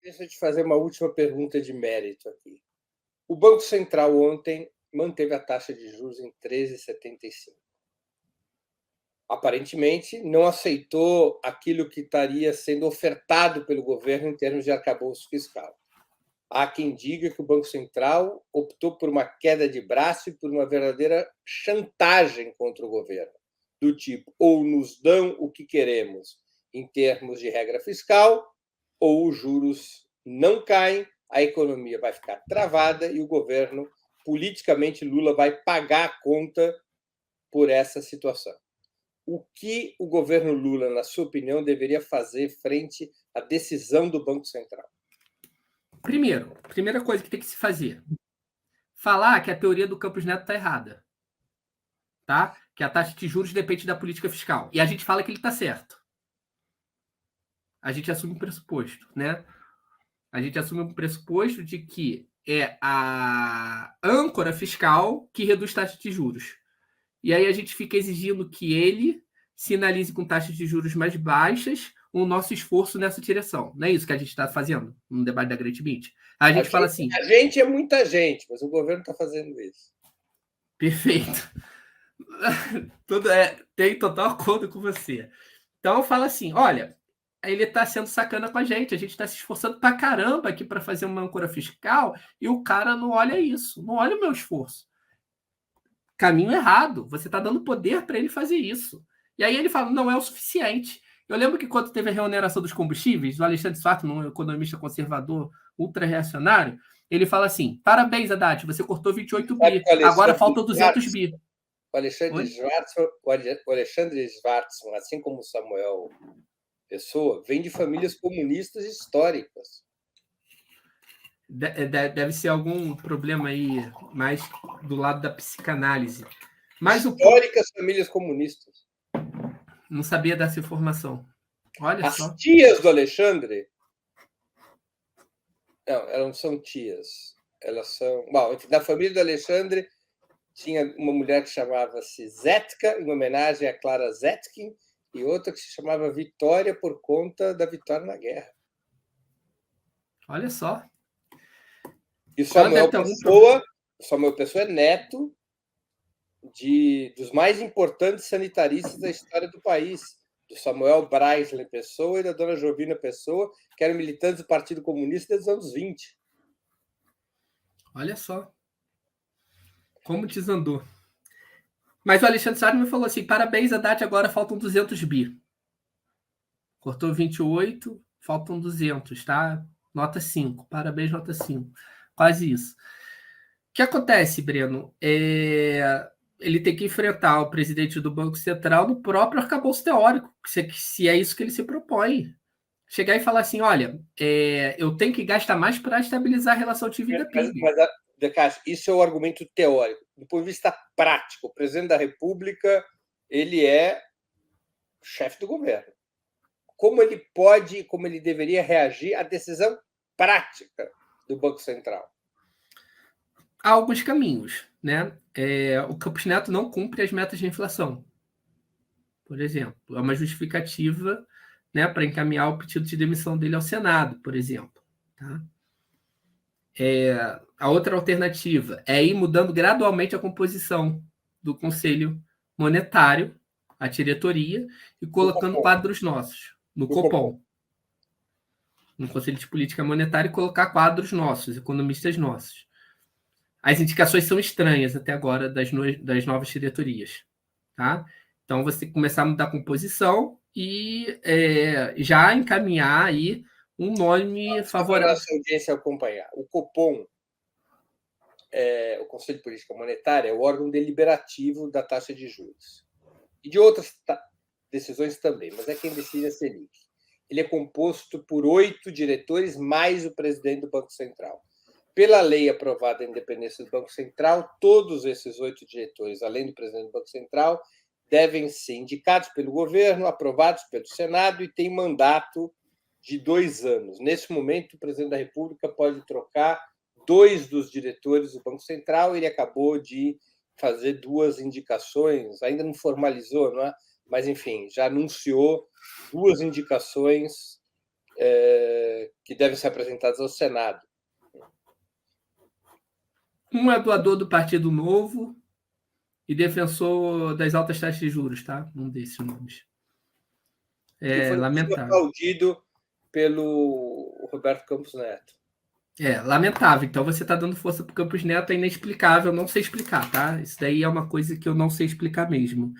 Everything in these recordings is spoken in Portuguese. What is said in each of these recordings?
Deixa eu te fazer uma última pergunta de mérito aqui. O Banco Central ontem manteve a taxa de juros em 13,75. Aparentemente, não aceitou aquilo que estaria sendo ofertado pelo governo em termos de arcabouço fiscal. Há quem diga que o Banco Central optou por uma queda de braço e por uma verdadeira chantagem contra o governo, do tipo, ou nos dão o que queremos em termos de regra fiscal, ou os juros não caem, a economia vai ficar travada e o governo, politicamente, Lula vai pagar a conta por essa situação. O que o governo Lula, na sua opinião, deveria fazer frente à decisão do Banco Central? Primeira coisa que tem que se fazer, falar que a teoria do Campos Neto está errada. Tá? Que a taxa de juros depende da política fiscal. E a gente fala que ele está certo. A gente assume um pressuposto, né? A gente assume um pressuposto de que é a âncora fiscal que reduz taxa de juros. E aí a gente fica exigindo que ele sinalize com taxas de juros mais baixas o nosso esforço nessa direção. Não é isso que a gente está fazendo no debate da Great Meet? A gente fala assim... A gente é muita gente, mas o governo está fazendo isso. Perfeito. Tem total acordo com você. Então fala assim, olha, ele está sendo sacana com a gente está se esforçando pra caramba aqui para fazer uma âncora fiscal e o cara não olha isso, não olha o meu esforço. Caminho errado, você está dando poder para ele fazer isso. E aí ele fala, não é o suficiente. Eu lembro que quando teve a reoneração dos combustíveis, o Alexandre Svartman, um economista conservador ultra-reacionário, ele fala assim, parabéns, Haddad, você cortou 28 bi, agora faltam 200 bi. O Alexandre Svartman, assim como o Samuel Pessoa, vem de famílias comunistas históricas. Deve ser algum problema aí mais do lado da psicanálise. Mas históricas famílias comunistas. Não sabia dessa informação. Olha As só. tias do Alexandre... Não, elas não são tias. Elas são... Bom, da família do Alexandre tinha uma mulher que chamava-se Zetka, em homenagem a Clara Zetkin, e outra que se chamava Vitória por conta da vitória na guerra. Olha só. E Samuel Pessoa é neto dos mais importantes sanitaristas da história do país, do Samuel Braisler Pessoa e da dona Jovina Pessoa, que eram militantes do Partido Comunista desde os anos 20. Olha só. Como desandou. Mas o Alexandre Svartman me falou assim, parabéns, Haddad, agora faltam 200 bi. Cortou 28, faltam 200, tá? Nota 5. Parabéns, nota 5. Quase isso. O que acontece, Breno? Ele tem que enfrentar o presidente do Banco Central no próprio arcabouço teórico, se é isso que ele se propõe. Chegar e falar assim, olha, eu tenho que gastar mais para estabilizar a relação de vida PIB. Mas, isso é o argumento teórico. Do ponto de vista prático, o presidente da República, ele é chefe do governo. Como ele deveria reagir à decisão prática do Banco Central? Há alguns caminhos, né? O Campos Neto não cumpre as metas de inflação, por exemplo. É uma justificativa, né, para encaminhar o pedido de demissão dele ao Senado, por exemplo. Tá? A outra alternativa é ir mudando gradualmente a composição do Conselho Monetário, a diretoria, e colocando quadros nossos no Copom. No Conselho de Política Monetária, e colocar quadros nossos, economistas nossos. As indicações são estranhas até agora das novas diretorias. Tá? Então, você tem que começar a mudar a composição e já encaminhar aí um nome favorável. Para a nossa audiência acompanhar. O Copom, o Conselho de Política Monetária, é o órgão deliberativo da taxa de juros. E de outras decisões também, mas é quem decide a Selic. Ele é composto por 8 diretores, mais o presidente do Banco Central. Pela lei aprovada a independência do Banco Central, todos esses 8 diretores, além do presidente do Banco Central, devem ser indicados pelo governo, aprovados pelo Senado e têm mandato de 2 anos. Nesse momento, o presidente da República pode trocar 2 dos diretores do Banco Central. Ele acabou de fazer 2 indicações, ainda não formalizou, não é? Mas, enfim, já anunciou 2 indicações que devem ser apresentadas ao Senado. Um é doador do Partido Novo e defensor das altas taxas de juros, tá? Um desses nomes. Que foi lamentável. aplaudido pelo Roberto Campos Neto. Lamentável. Então você está dando força para o Campos Neto, é inexplicável, não sei explicar, tá? Isso daí é uma coisa que eu não sei explicar mesmo.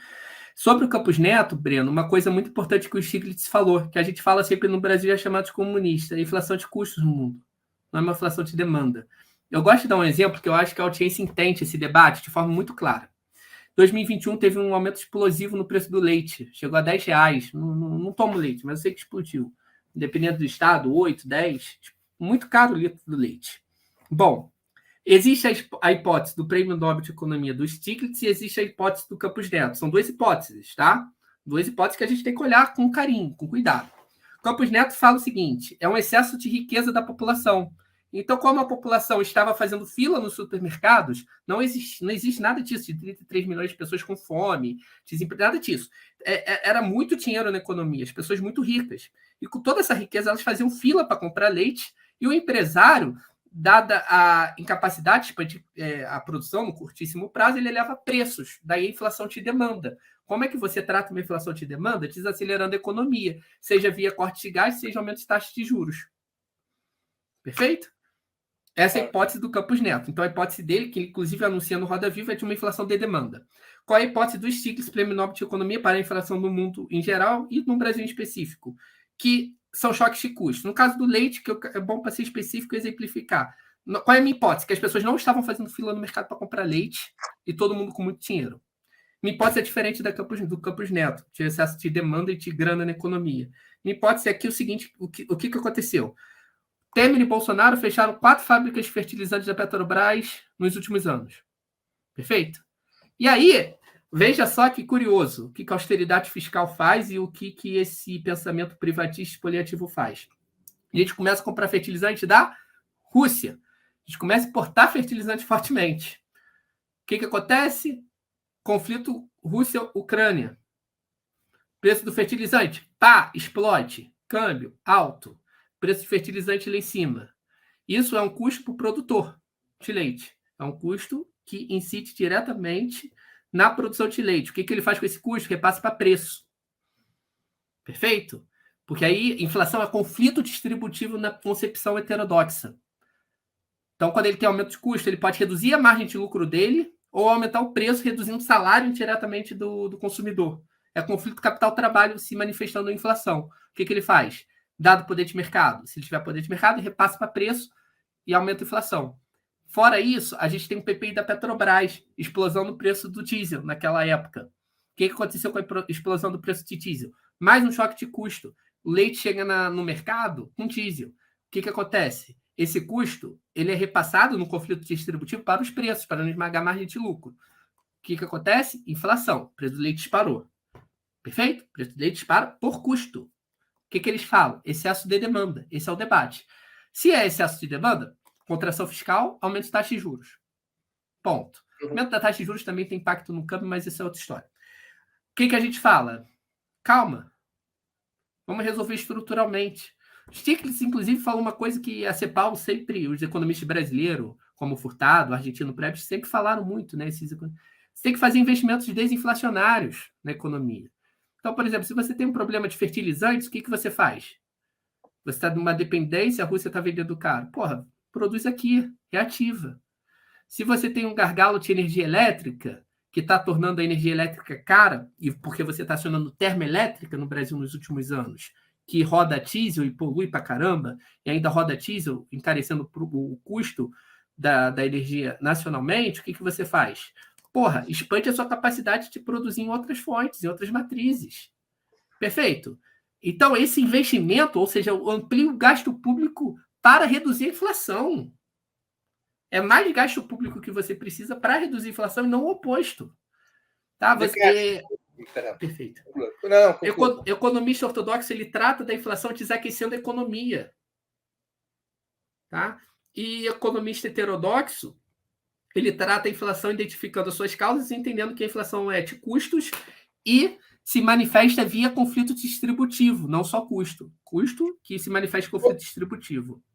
Sobre o Campos Neto, Breno, uma coisa muito importante que o Stiglitz falou, que a gente fala sempre no Brasil é chamado de comunista, é inflação de custos no mundo, não é uma inflação de demanda. Eu gosto de dar um exemplo que eu acho que a audiência entende esse debate de forma muito clara. 2021 teve um aumento explosivo no preço do leite, chegou a R$10. Não tomo leite, mas eu sei que explodiu. Dependendo do estado, 8, 10, muito caro o litro do leite. Bom, existe a hipótese do Prêmio Nobel de Economia do Stiglitz e existe a hipótese do Campos Neto. São duas hipóteses, tá? Duas hipóteses que a gente tem que olhar com carinho, com cuidado. Campos Neto fala o seguinte: é um excesso de riqueza da população. Então, como a população estava fazendo fila nos supermercados, não existe nada disso, de 33 milhões de pessoas com fome, nada disso. Era muito dinheiro na economia, as pessoas muito ricas. E com toda essa riqueza, elas faziam fila para comprar leite, e o empresário, dada a incapacidade de expandir a produção no curtíssimo prazo, ele eleva preços. Daí a inflação te demanda. Como é que você trata uma inflação de demanda? Desacelerando a economia, seja via corte de gás, seja aumento de taxas de juros. Perfeito? Essa é a hipótese do Campos Neto. Então, a hipótese dele, que inclusive anuncia no Roda Viva, é de uma inflação de demanda. Qual é a hipótese do Stiglitz, Prêmio Nobel de Economia, para a inflação no mundo em geral e no Brasil em específico? Que são choques de custo. No caso do leite, que é bom para ser específico e exemplificar. Qual é a minha hipótese? Que as pessoas não estavam fazendo fila no mercado para comprar leite e todo mundo com muito dinheiro. Minha hipótese é diferente do Campos Neto, de excesso de demanda e de grana na economia. Minha hipótese é aqui o seguinte: o que aconteceu? Temer e Bolsonaro fecharam 4 fábricas de fertilizantes da Petrobras nos últimos anos. Perfeito? E aí, veja só que curioso o que a austeridade fiscal faz e o que esse pensamento privatista espoliativo faz. A gente começa a comprar fertilizante da Rússia. A gente começa a importar fertilizante fortemente. O que acontece? Conflito Rússia-Ucrânia. Preço do fertilizante, explode. Câmbio, alto. Preço de fertilizante lá em cima. Isso é um custo para o produtor de leite. É um custo que incide diretamente na produção de leite. O que ele faz com esse custo? Repassa para preço. Perfeito? Porque aí inflação é conflito distributivo na concepção heterodoxa. Então, quando ele tem aumento de custo, ele pode reduzir a margem de lucro dele ou aumentar o preço, reduzindo o salário indiretamente do consumidor. É conflito capital-trabalho se manifestando em inflação. O que ele faz? Dado poder de mercado. Se ele tiver poder de mercado, ele repassa para preço e aumenta a inflação. Fora isso, a gente tem o PPI da Petrobras, explosão no preço do diesel naquela época. O que aconteceu com a explosão do preço de diesel? Mais um choque de custo. O leite chega no mercado com diesel. O que acontece? Esse custo ele é repassado no conflito distributivo para os preços, para não esmagar a margem de lucro. O que acontece? Inflação. O preço do leite disparou. Perfeito? O preço do leite dispara por custo. O que eles falam? Excesso de demanda. Esse é o debate. Se é excesso de demanda, contração fiscal, aumento de taxa de juros. Ponto. O aumento da taxa de juros também tem impacto no câmbio, mas isso é outra história. O que a gente fala? Calma. Vamos resolver estruturalmente. Stiglitz, inclusive, falou uma coisa que a CEPAL sempre, os economistas brasileiros, como Furtado, Argentino Preves, sempre falaram muito, né? Você tem que fazer investimentos desinflacionários na economia. Então, por exemplo, se você tem um problema de fertilizantes, o que você faz? Você está numa dependência, a Rússia está vendendo caro. Porra, produz aqui, reativa. Se você tem um gargalo de energia elétrica, que está tornando a energia elétrica cara, e porque você está acionando termoelétrica no Brasil nos últimos anos, que roda diesel e polui para caramba, e ainda roda diesel, encarecendo o custo da energia nacionalmente, o que você faz? Porra, expande a sua capacidade de produzir em outras fontes, em outras matrizes. Perfeito? Então, esse investimento, ou seja, amplia o gasto público para reduzir a inflação. É mais gasto público que você precisa para reduzir a inflação e não o oposto. Tá? Perfeito. Economista ortodoxo, ele trata da inflação desaquecendo a economia. Tá? E economista heterodoxo, ele trata a inflação identificando as suas causas e entendendo que a inflação é de custos e se manifesta via conflito distributivo, não só custo. Custo que se manifesta em conflito distributivo.